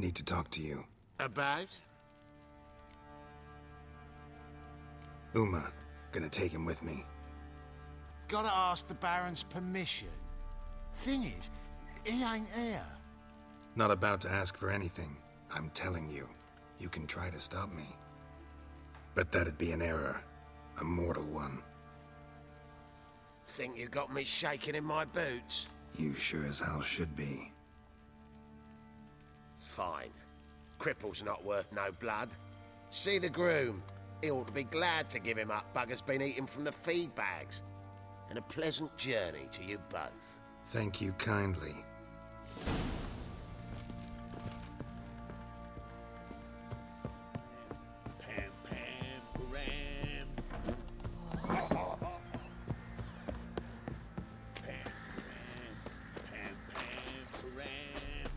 Need to talk to you. About? Uma. Gonna take him with me. Gotta ask the Baron's permission. Thing is, he ain't here. Not about to ask for anything. I'm telling you. You can try to stop me. But that'd be an error. A mortal one. Think you got me shaking in my boots? You sure as hell should be. Fine. Cripple's not worth no blood. See the groom. He ought to be glad to give him up. Bugger's been eating from the feed bags. And a pleasant journey to you both. Thank you kindly. Pam, pam, ram. Pam, pam, pam, ram.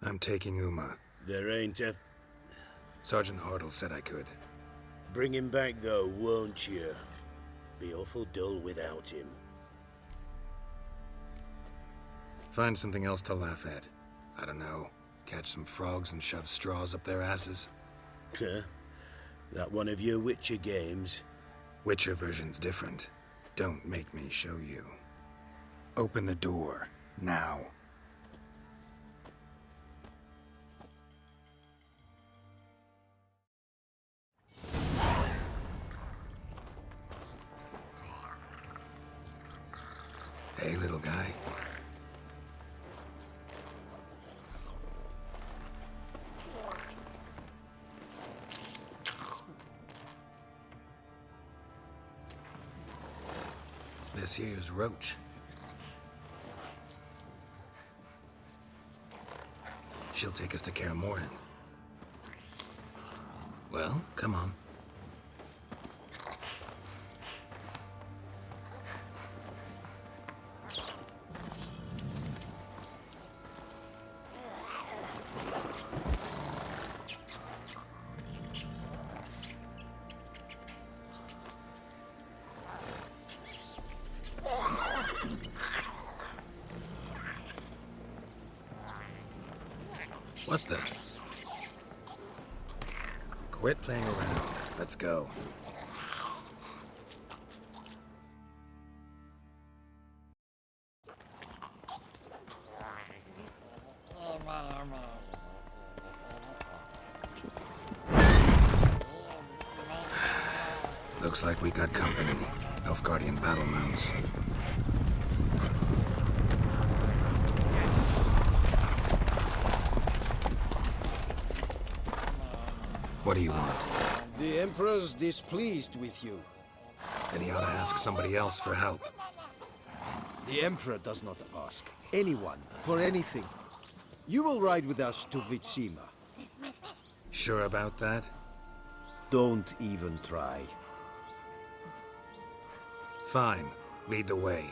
I'm taking Uma. There ain't a... Sergeant Hartle said I could. Bring him back, though, won't you? Be awful dull without him. Find something else to laugh at. I don't know. Catch some frogs and shove straws up their asses. Huh? That one of your Witcher games? Witcher version's different. Don't make me show you. Open the door. Now. Hey, little guy. This here's Roach. She'll take us to Kaer Morhen. Well, come on. What the? Quit playing around. Let's go. Looks like we got company. Nilfgaardian battle mounts. What do you want? The Emperor's displeased with you. Then he ought to ask somebody else for help. The Emperor does not ask anyone for anything. You will ride with us to Vitsima. Sure about that? Don't even try. Fine. Lead the way.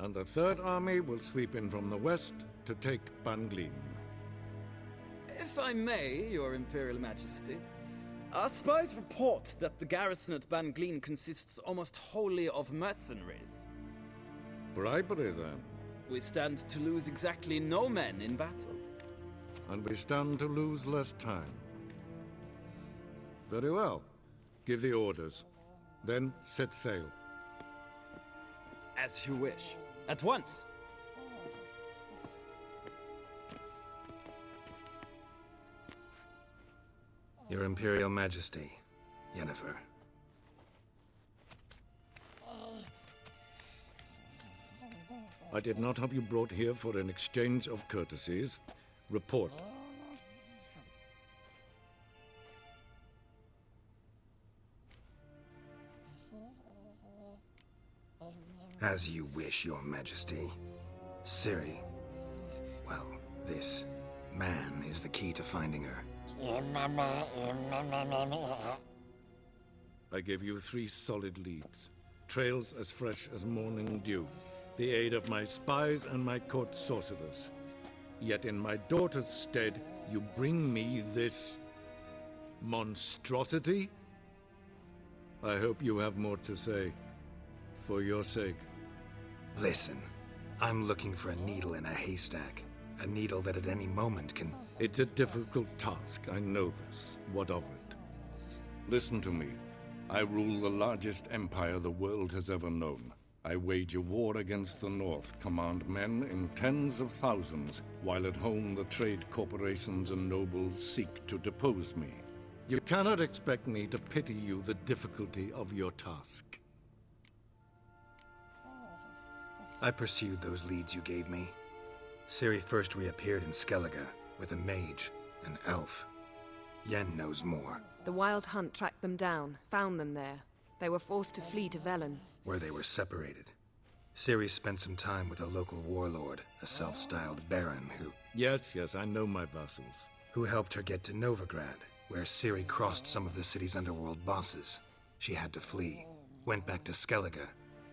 And the Third Army will sweep in from the west to take Banglin. If I may, Your Imperial Majesty, our spies report that the garrison at Banglin consists almost wholly of mercenaries. Bribery, then. We stand to lose exactly no men in battle. And we stand to lose less time. Very well. Give the orders. Then set sail. As you wish. At once! Your Imperial Majesty, Yennefer. I did not have you brought here for an exchange of courtesies. Report. As you wish, Your Majesty. Ciri. Well, this man is the key to finding her. I gave you 3 solid leads. Trails as fresh as morning dew. The aid of my spies and my court sorcerers. Yet in my daughter's stead, you bring me this monstrosity? I hope you have more to say. For your sake. Listen, I'm looking for a needle in a haystack. A needle that at any moment can... It's a difficult task, I know this. What of it? Listen to me. I rule the largest empire the world has ever known. I wage a war against the North, command men in tens of thousands, while at home the trade corporations and nobles seek to depose me. You cannot expect me to pity you the difficulty of your task. I pursued those leads you gave me. Ciri first reappeared in Skellige with a mage, an elf. Yen knows more. The Wild Hunt tracked them down, found them there. They were forced to flee to Velen. Where they were separated. Ciri spent some time with a local warlord, a self-styled baron Yes, I know my vassals. who helped her get to Novigrad, where Ciri crossed some of the city's underworld bosses. She had to flee, went back to Skellige,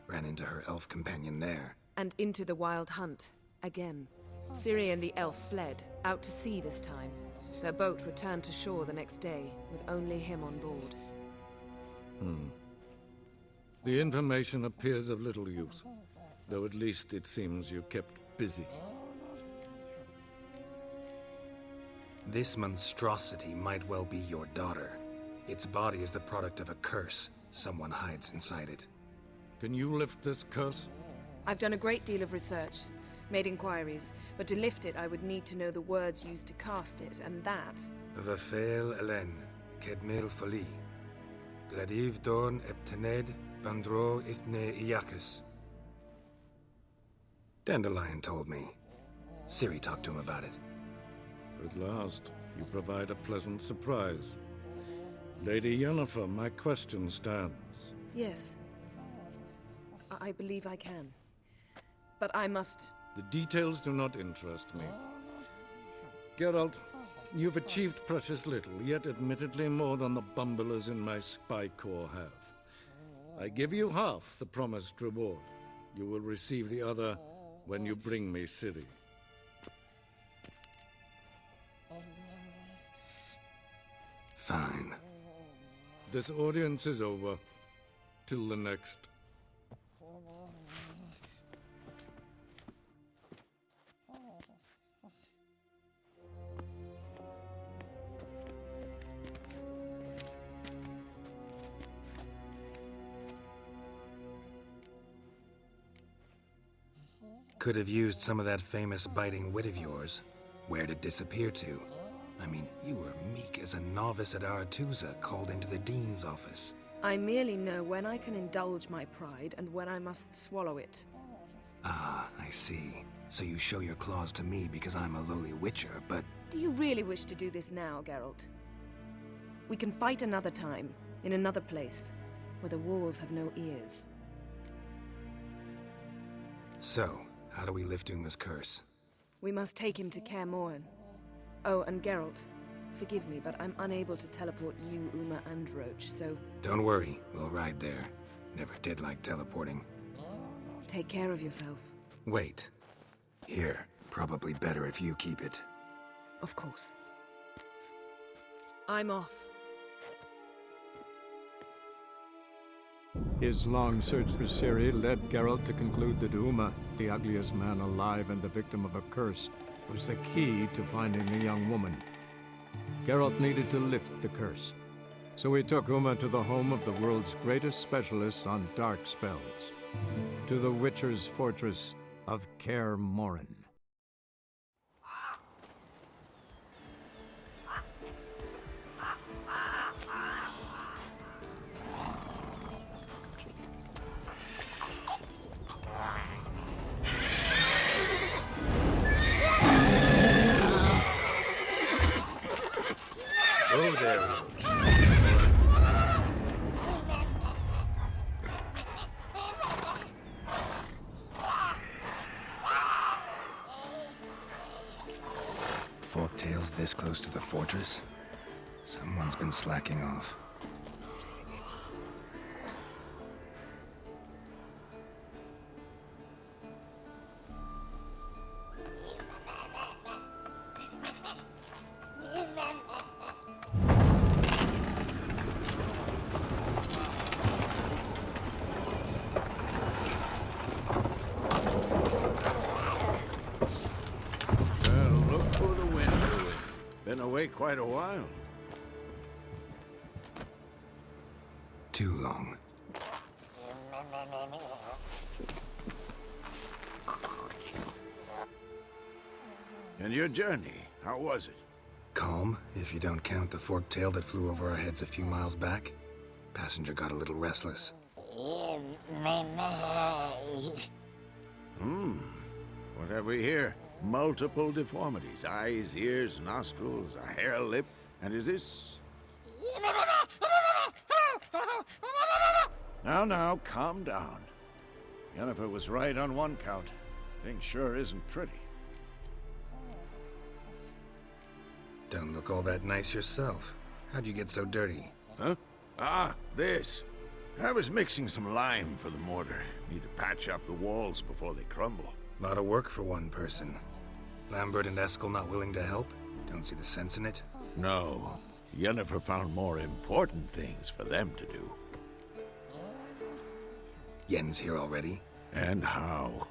ran into her elf companion there. And into the Wild Hunt, again. Ciri and the elf fled, out to sea this time. Their boat returned to shore the next day, with only him on board. The information appears of little use, though at least it seems you kept busy. This monstrosity might well be your daughter. Its body is the product of a curse. Someone hides inside it. Can you lift this curse? I've done a great deal of research, made inquiries, but to lift it I would need to know the words used to cast it, and that... Vafel Elen, Kedmil Foli. Gladiv Dorn Eptened, Bandro Ithne Iakis. Dandelion told me. Ciri talked to him about it. At last, you provide a pleasant surprise. Lady Yennefer, my question stands. Yes. I believe I can. But I must... The details do not interest me. Geralt, you've achieved precious little, yet admittedly more than the bumblers in my spy corps have. I give you half the promised reward. You will receive the other when you bring me Ciri. Fine. This audience is over. Till the next. Could have used some of that famous biting wit of yours. Where'd it disappear to? I mean, you were meek as a novice at Aretuza called into the dean's office. I merely know when I can indulge my pride and when I must swallow it. Ah, I see. So you show your claws to me because I'm a lowly witcher, but... Do you really wish to do this now, Geralt? We can fight another time, in another place, where the walls have no ears. So, how do we lift Uma's curse? We must take him to Kaer Morhen. Oh, and Geralt, forgive me, but I'm unable to teleport you, Uma, and Roach, so... Don't worry, we'll ride there. Never did like teleporting. Take care of yourself. Wait. Here, probably better if you keep it. Of course. I'm off. His long search for Ciri led Geralt to conclude that Uma, the ugliest man alive and the victim of a curse, was the key to finding the young woman. Geralt needed to lift the curse, so he took Uma to the home of the world's greatest specialists on dark spells, to the Witcher's fortress of Kaer Morhen. Oh, there, Roach. Forktails this close to the fortress? Someone's been slacking off. away quite a while. Too long. And your journey, how was it? Calm, if you don't count the forked tail that flew over our heads a few miles back. Passenger got a little restless. What have we here? Multiple deformities. Eyes, ears, nostrils, a hair lip. And is this... Now, calm down. Yennefer was right on one count. Thing sure isn't pretty. Don't look all that nice yourself. How'd you get so dirty? Huh? Ah, this. I was mixing some lime for the mortar. Need to patch up the walls before they crumble. Lot of work for one person. Lambert and Eskel not willing to help? Don't see the sense in it? No. Yennefer found more important things for them to do. Yen's here already? And how?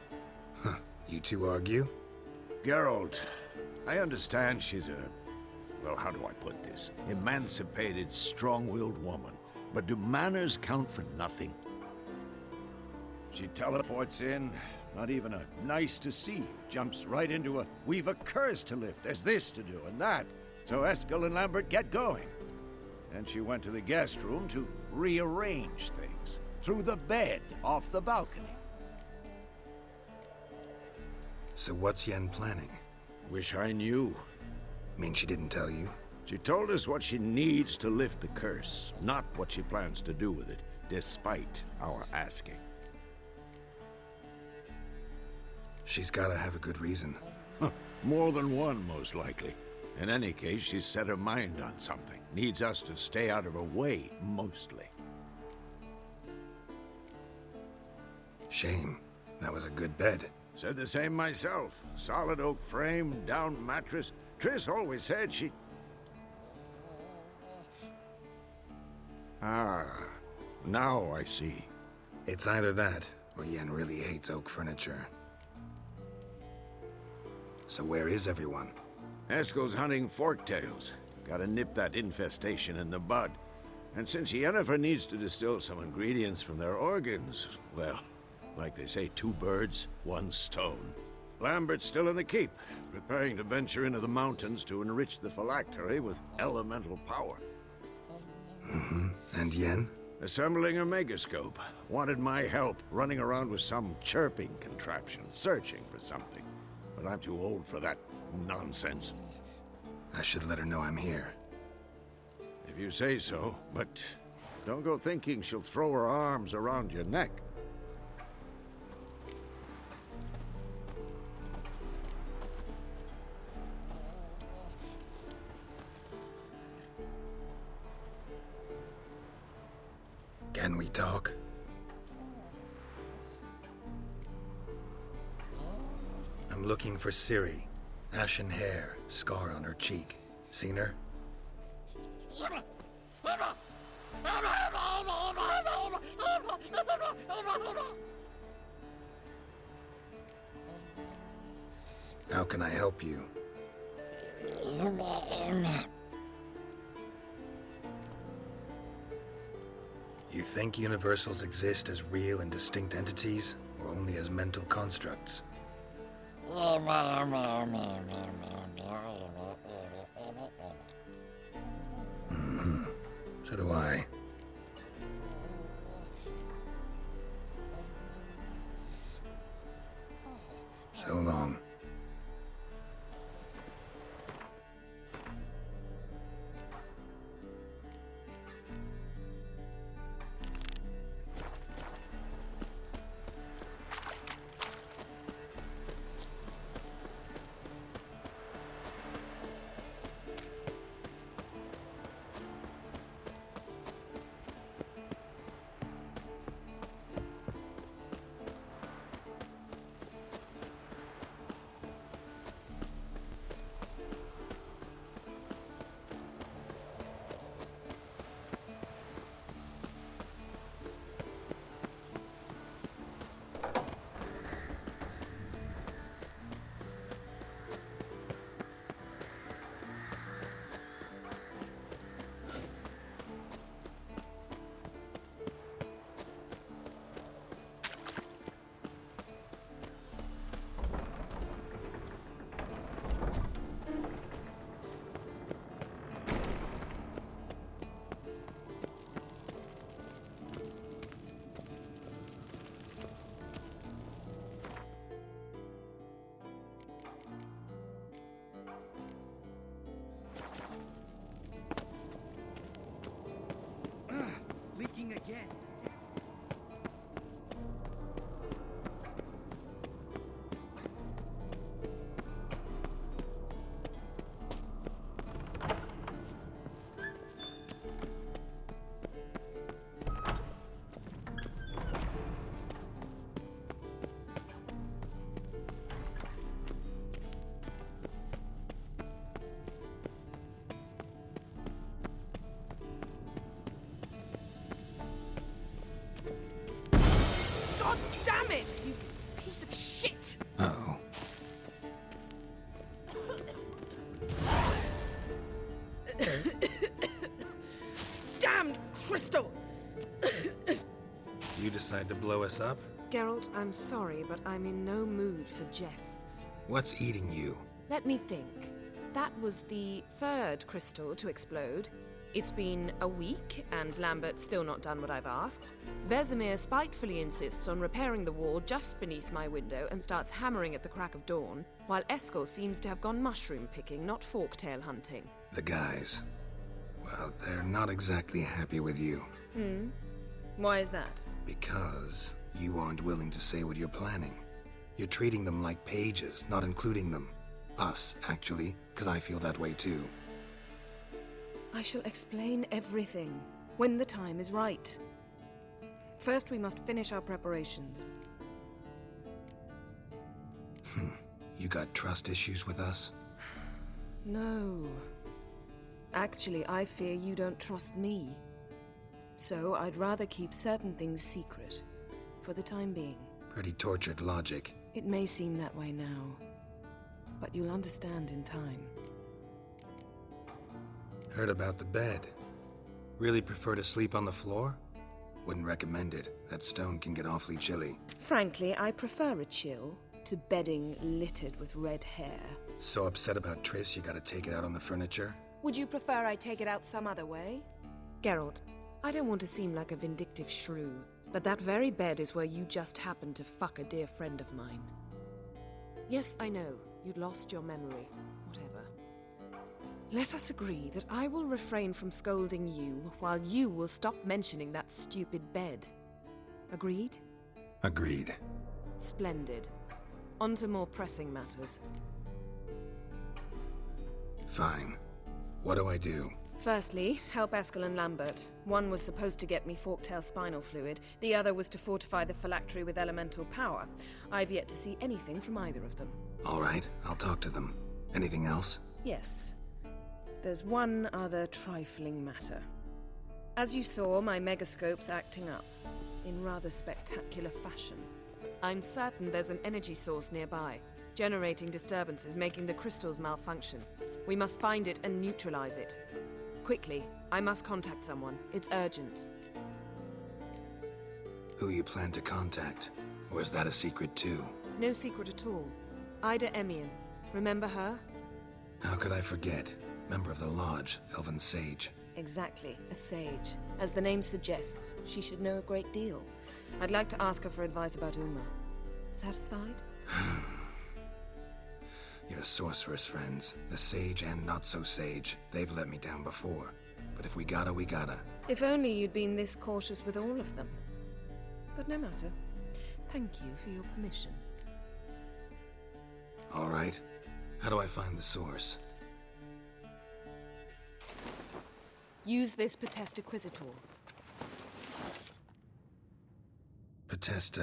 Huh. You two argue? Geralt, I understand she's a... well, how do I put this? Emancipated, strong-willed woman. But do manners count for nothing? She teleports in, not even a nice to see you. Jumps right into a, we've a curse to lift, there's this to do and that. So Eskel and Lambert get going. And she went to the guest room to rearrange things. Through the bed, off the balcony. So what's Yen planning? Wish I knew. Mean she didn't tell you? She told us what she needs to lift the curse, not what she plans to do with it, despite our asking. She's gotta have a good reason. More than one, most likely. In any case, she's set her mind on something. Needs us to stay out of her way, mostly. Shame. That was a good bed. Said the same myself. Solid oak frame, down mattress. Triss always said she... Ah, now I see. It's either that, or Yen really hates oak furniture. So where is everyone? Eskel's hunting forktails. Gotta nip that infestation in the bud. And since Yennefer needs to distill some ingredients from their organs, well, like they say, 2 birds, 1 stone. Lambert's still in the keep, preparing to venture into the mountains to enrich the phylactery with elemental power. And Yen? Assembling a megascope. Wanted my help running around with some chirping contraption, searching for something. But I'm too old for that nonsense. I should let her know I'm here. If you say so, but don't go thinking she'll throw her arms around your neck. Can we talk? I'm looking for Ciri. Ashen hair, scar on her cheek. Seen her? How can I help you? You think universals exist as real and distinct entities, or only as mental constructs? So do I. So long. again. God damn it, you piece of shit! Uh-oh. Damned crystal! You decide to blow us up? Geralt, I'm sorry, but I'm in no mood for jests. What's eating you? Let me think. That was the third crystal to explode. It's been a week, and Lambert's still not done what I've asked. Vesemir spitefully insists on repairing the wall just beneath my window and starts hammering at the crack of dawn, while Eskel seems to have gone mushroom picking, not forktail hunting. The guys. Well, they're not exactly happy with you. Why is that? Because you aren't willing to say what you're planning. You're treating them like pages, not including them. Us, actually, because I feel that way too. I shall explain everything when the time is right. First, we must finish our preparations. You got trust issues with us? No. Actually, I fear you don't trust me. So I'd rather keep certain things secret, for the time being. Pretty tortured logic. It may seem that way now, but you'll understand in time. Heard about the bed. Really prefer to sleep on the floor? Wouldn't recommend it. That stone can get awfully chilly. Frankly, I prefer a chill to bedding littered with red hair. So upset about Triss you gotta take it out on the furniture? Would you prefer I take it out some other way? Geralt, I don't want to seem like a vindictive shrew, but that very bed is where you just happened to fuck a dear friend of mine. Yes, I know, you'd lost your memory. Whatever. Let us agree that I will refrain from scolding you, while you will stop mentioning that stupid bed. Agreed? Agreed. Splendid. On to more pressing matters. Fine. What do I do? Firstly, help Eskel and Lambert. One was supposed to get me forktail spinal fluid, the other was to fortify the phylactery with elemental power. I've yet to see anything from either of them. All right, I'll talk to them. Anything else? Yes. There's one other trifling matter. As you saw, my megascope's acting up, in rather spectacular fashion. I'm certain there's an energy source nearby, generating disturbances, making the crystals malfunction. We must find it and neutralize it. Quickly, I must contact someone. It's urgent. Who you plan to contact? Or is that a secret too? No secret at all. Ida Emian. Remember her? How could I forget? Member of the Lodge, Elven Sage. Exactly, a sage. As the name suggests, she should know a great deal. I'd like to ask her for advice about Uma. Satisfied? Your sorceress friends, the sage and not so sage, they've let me down before. But if we gotta, we gotta. If only you'd been this cautious with all of them. But no matter. Thank you for your permission. All right. How do I find the source? Use this Potest Acquisitor. Potest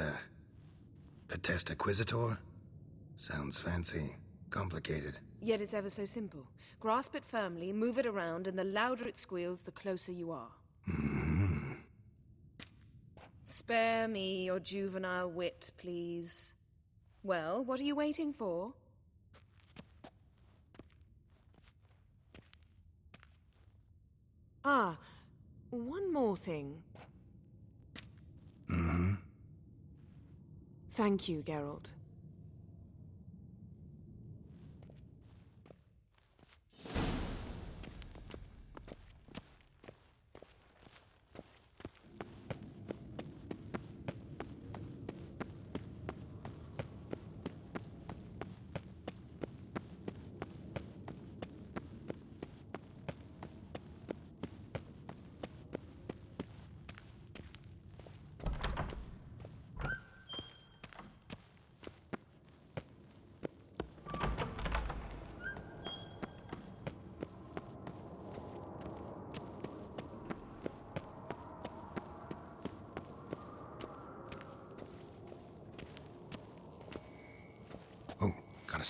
Acquisitor? Sounds fancy. Complicated. Yet it's ever so simple. Grasp it firmly, move it around, and the louder it squeals, the closer you are. Spare me your juvenile wit, please. Well, what are you waiting for? Ah, one more thing. Thank you, Geralt.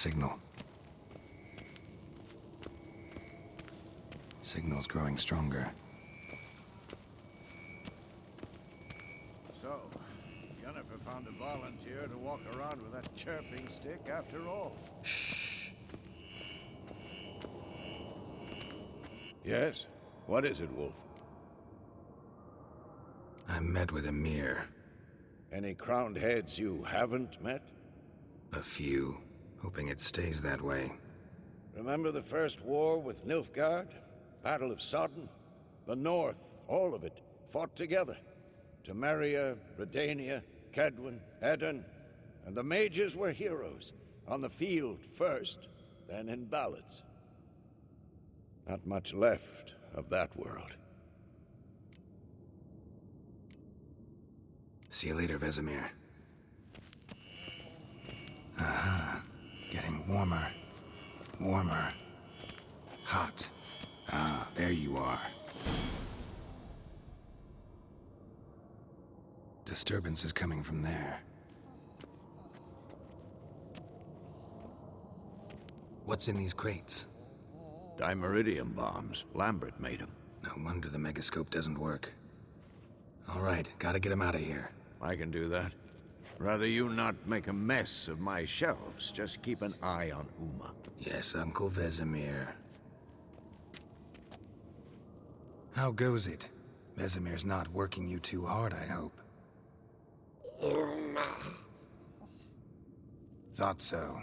signal. Signal's growing stronger. So, Jennifer found a volunteer to walk around with that chirping stick after all. Shh. Yes? What is it, Wolf? I met with Emir. Any crowned heads you haven't met? A few. Hoping it stays that way. Remember the first war with Nilfgaard? Battle of Sodden? The North, all of it, fought together. Temeria, Redania, Kedwin, Edirn, and the mages were heroes. On the field first, then in ballads. Not much left of that world. See you later, Vesemir. Aha. Getting warmer. Warmer. Hot. Ah, there you are. Disturbance is coming from there. What's in these crates? Dimeridium bombs. Lambert made them. No wonder the megascope doesn't work. All right, gotta get him out of here. I can do that. Rather you not make a mess of my shelves. Just keep an eye on Uma. Yes, Uncle Vesemir. How goes it? Vesemir's not working you too hard, I hope. Uma. Thought so.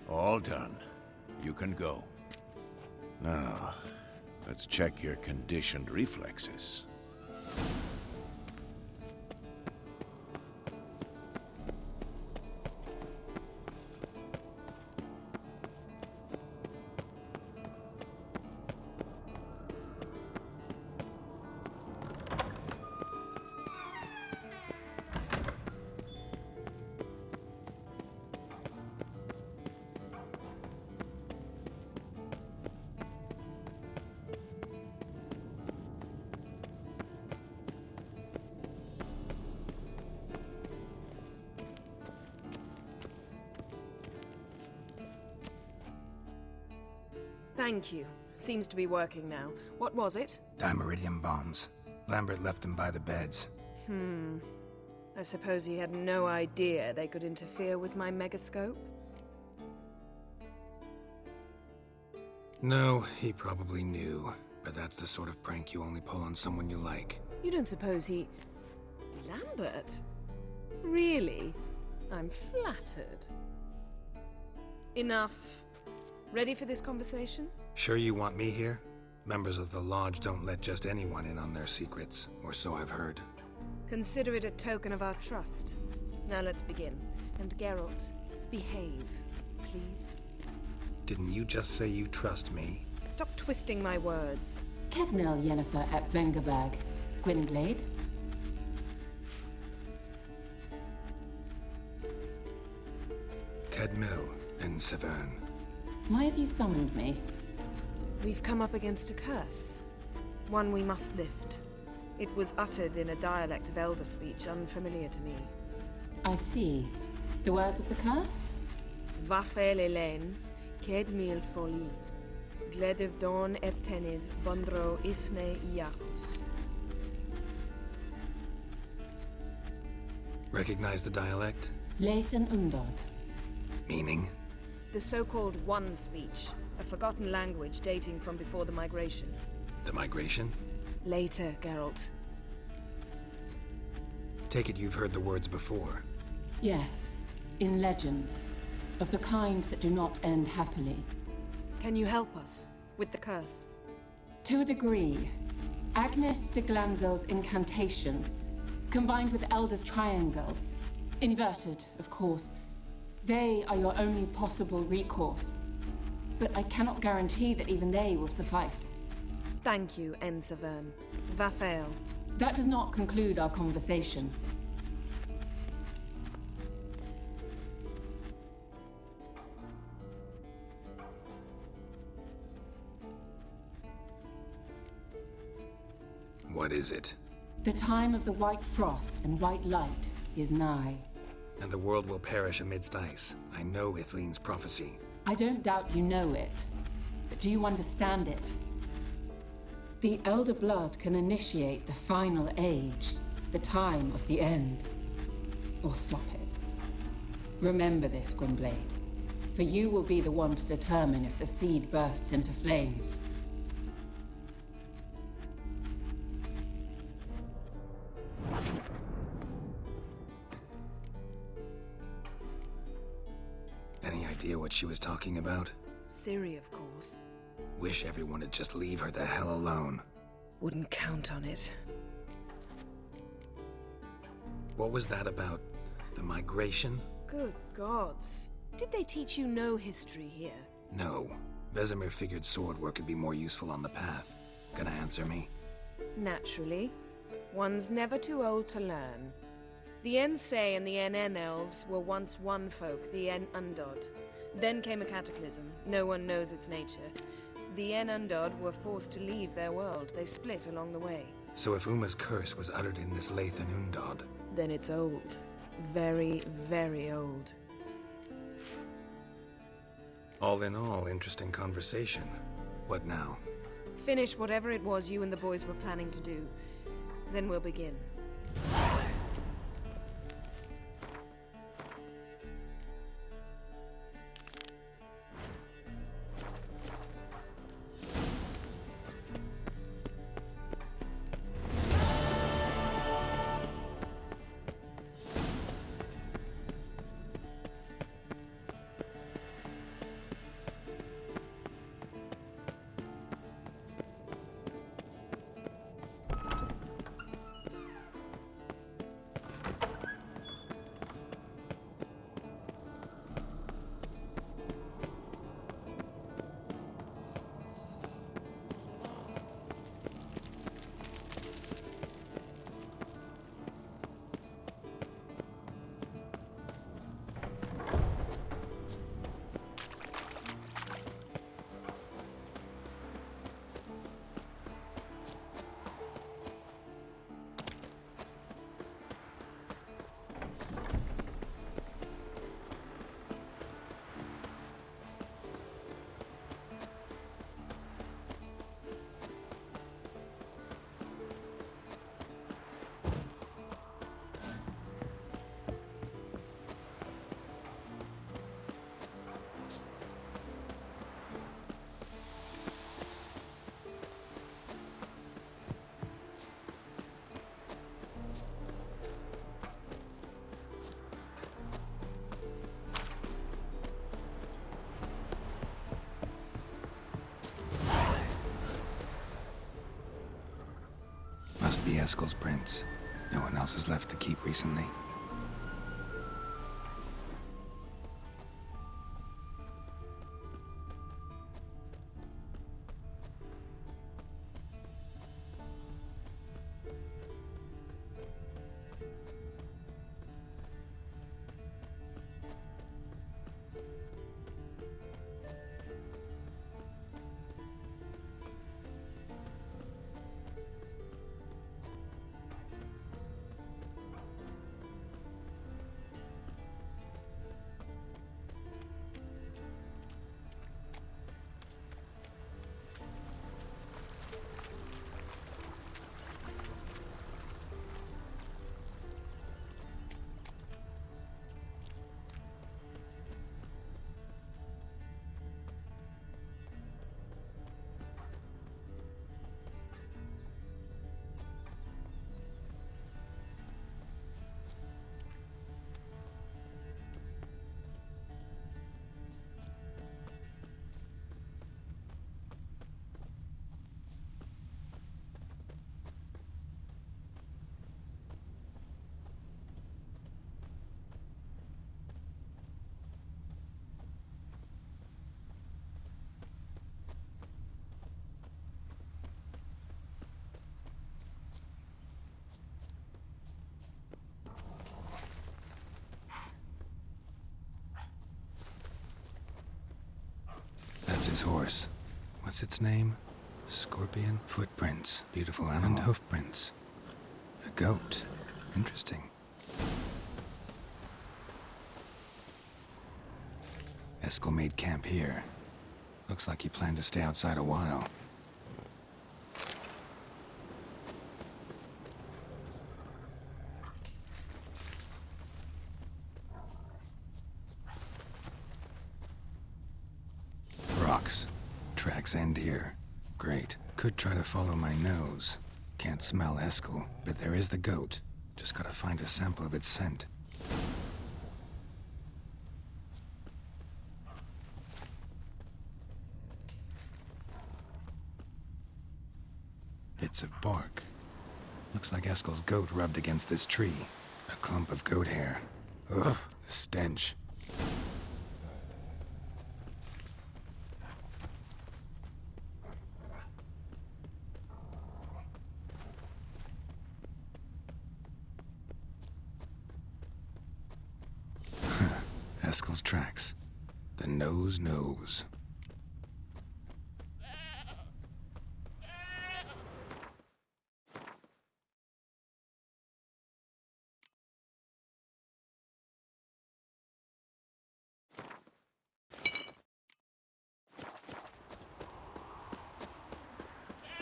All done. You can go. Now, let's check your conditioned reflexes. Thank you. Seems to be working now. What was it? Dimeridium bombs. Lambert left them by the beds. I suppose he had no idea they could interfere with my megascope? No, he probably knew. But that's the sort of prank you only pull on someone you like. You don't suppose he... Lambert? Really? I'm flattered. Enough. Ready for this conversation? Sure you want me here? Members of the Lodge don't let just anyone in on their secrets, or so I've heard. Consider it a token of our trust. Now let's begin. And Geralt, behave, please. Didn't you just say you trust me? Stop twisting my words. Kednel Yennefer at Vengerberg. Gwynglade. Kedmil and Severn. Why have you summoned me? We've come up against a curse. One we must lift. It was uttered in a dialect of Elder speech unfamiliar to me. I see. The words of the curse? Vafel Elen, Kedmil Foli, Gledev Don Eptenid, Bondro Isne Iacus. Recognize the dialect? Lathan Undod. Meaning? The so-called One speech, a forgotten language dating from before the migration. The migration? Later, Geralt. Take it you've heard the words before. Yes, in legends. Of the kind that do not end happily. Can you help us with the curse? To a degree. Agnes de Glanville's incantation, combined with Elder's triangle, inverted, of course. They are your only possible recourse. But I cannot guarantee that even they will suffice. Thank you, Severn. Vafel. That does not conclude our conversation. What is it? The time of the white frost and white light is nigh. And the world will perish amidst ice. I know Ithleen's prophecy. I don't doubt you know it, but do you understand it? The Elder Blood can initiate the final age, the time of the end, or stop it. Remember this, Gwynblade, for you will be the one to determine if the seed bursts into flames. Any idea what she was talking about? Ciri, of course. Wish everyone would just leave her the hell alone. Wouldn't count on it. What was that about? The migration? Good gods. Did they teach you no history here? No. Vesemir figured sword work would be more useful on the path. Gonna answer me? Naturally. One's never too old to learn. The Ensei and the NN elves were once one folk, the En Undod. Then came a cataclysm. No one knows its nature. The En Undod were forced to leave their world. They split along the way. So if Uma's curse was uttered in this Lathan Undod, then it's old. Very, very old. All in all, interesting conversation. What now? Finish whatever it was you and the boys were planning to do. Then we'll begin. Must be Eskel's prints. No one else has left to keep recently. That's his horse. What's its name? Scorpion footprints, beautiful and hoofprints. A goat. Interesting. Eskel made camp here. Looks like he planned to stay outside a while. Rocks. Tracks end here. Great. Could try to follow my nose. Can't smell Eskel, but there is the goat. Just gotta find a sample of its scent. Bits of bark. Looks like Eskel's goat rubbed against this tree. A clump of goat hair. Ugh, the stench. Eskel's tracks. The nose knows.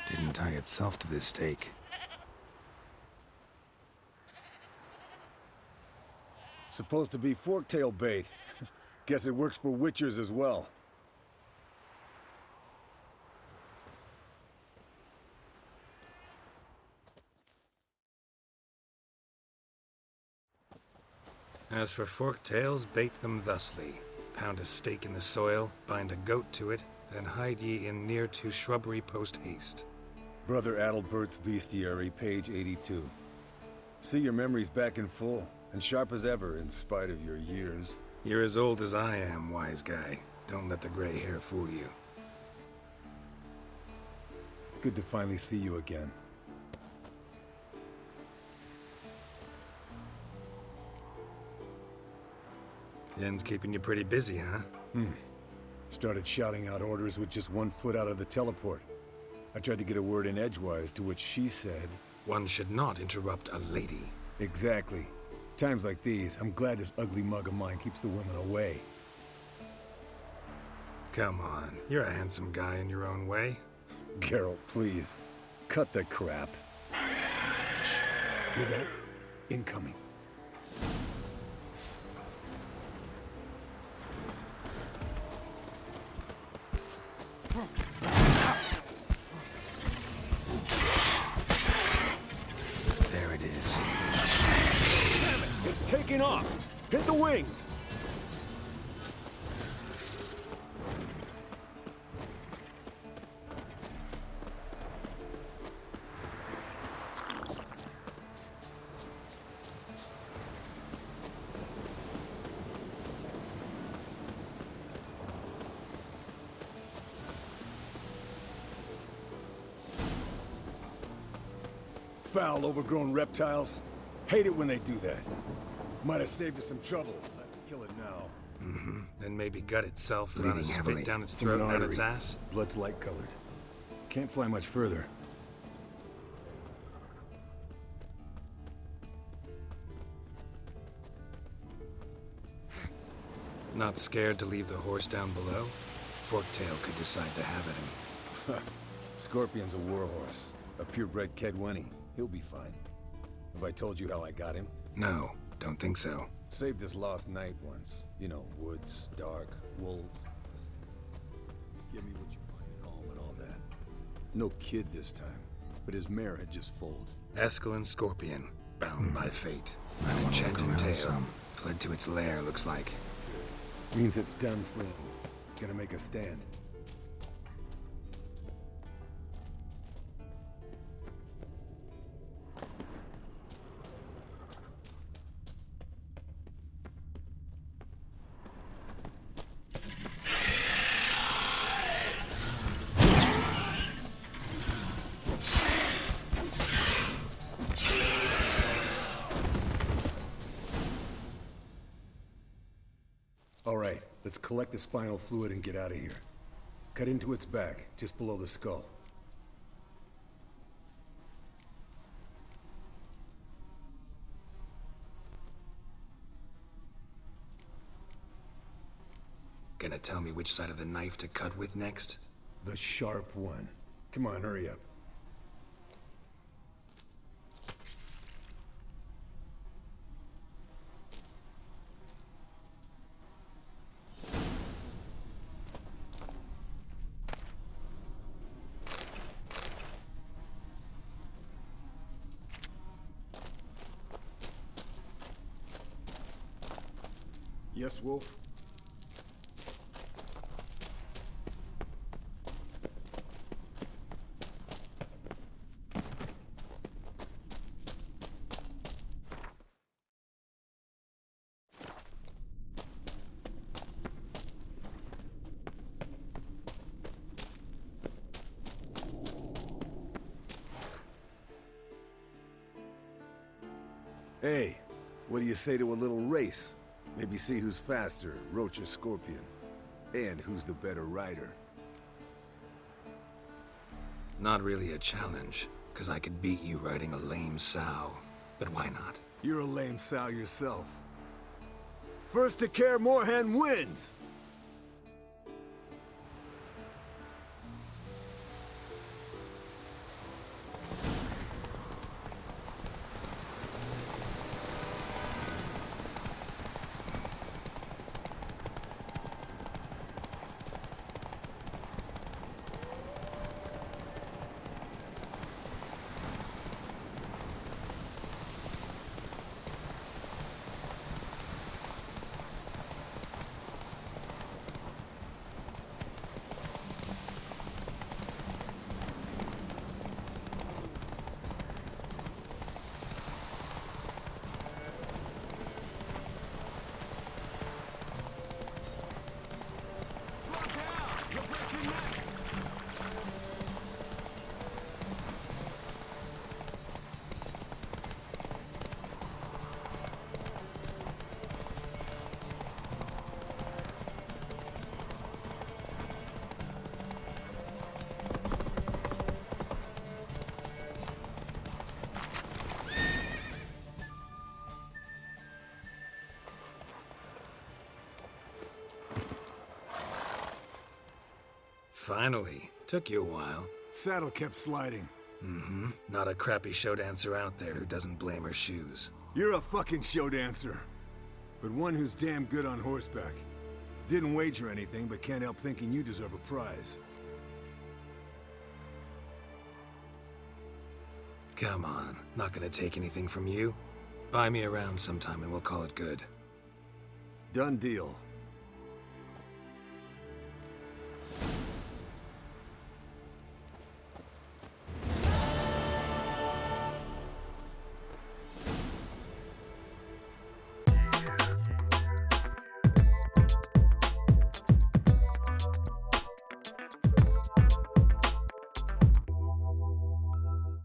Didn't tie itself to this stake. Supposed to be forktail bait. Guess it works for witchers as well. As for forktails, bait them thusly. Pound a stake in the soil, bind a goat to it, then hide ye in near to shrubbery post haste. Brother Adalbert's Bestiary, page 82. See your memories back in full, and sharp as ever in spite of your years. You're as old as I am, wise guy. Don't let the gray hair fool you. Good to finally see you again. Yen's keeping you pretty busy, huh? Started shouting out orders with just 1 foot out of the teleport. I tried to get a word in edgewise, to which she said... One should not interrupt a lady. Exactly. Times like these, I'm glad this ugly mug of mine keeps the women away. Come on, you're a handsome guy in your own way. Geralt, please. Cut the crap. Shh. Hear that? Incoming. There it is. Damn it! It's taking off! Hit the wings! Foul, overgrown reptiles. Hate it when they do that. Might have saved us some trouble. Let's kill it now. Then maybe gut itself, Bleeding run a heavily. spit down its From an throat and artery. its ass. Blood's light-colored. Can't fly much further. Not scared to leave the horse down below? Forktail could decide to have at him. Scorpion's a warhorse. A purebred Kedwenny. He'll be fine. Have I told you how I got him? No, don't think so. Saved this lost night once. You know, woods, dark, wolves. Listen, give me what you find at home and all that. No kid this time, but his mare had just foaled. Eskel and Scorpion, bound by fate. An enchanted tale. Fled to its lair, looks like. Means it's done fleeing. Gonna make a stand. All right, let's collect the spinal fluid and get out of here. Cut into its back, just below the skull. Gonna tell me which side of the knife to cut with next? The sharp one. Come on, hurry up. Yes, Wolf? Hey, what do you say to a little race? Maybe see who's faster, Roach or Scorpion. And who's the better rider. Not really a challenge, because I could beat you riding a lame sow. But why not? You're a lame sow yourself. First to Kaer Morhen wins! Finally. Took you a while. Saddle kept sliding. Mm-hmm. Not a crappy show dancer out there who doesn't blame her shoes. You're a fucking show dancer. But one who's damn good on horseback. Didn't wager anything, but can't help thinking you deserve a prize. Come on. Not gonna take anything from you? Buy me around sometime and we'll call it good. Done deal.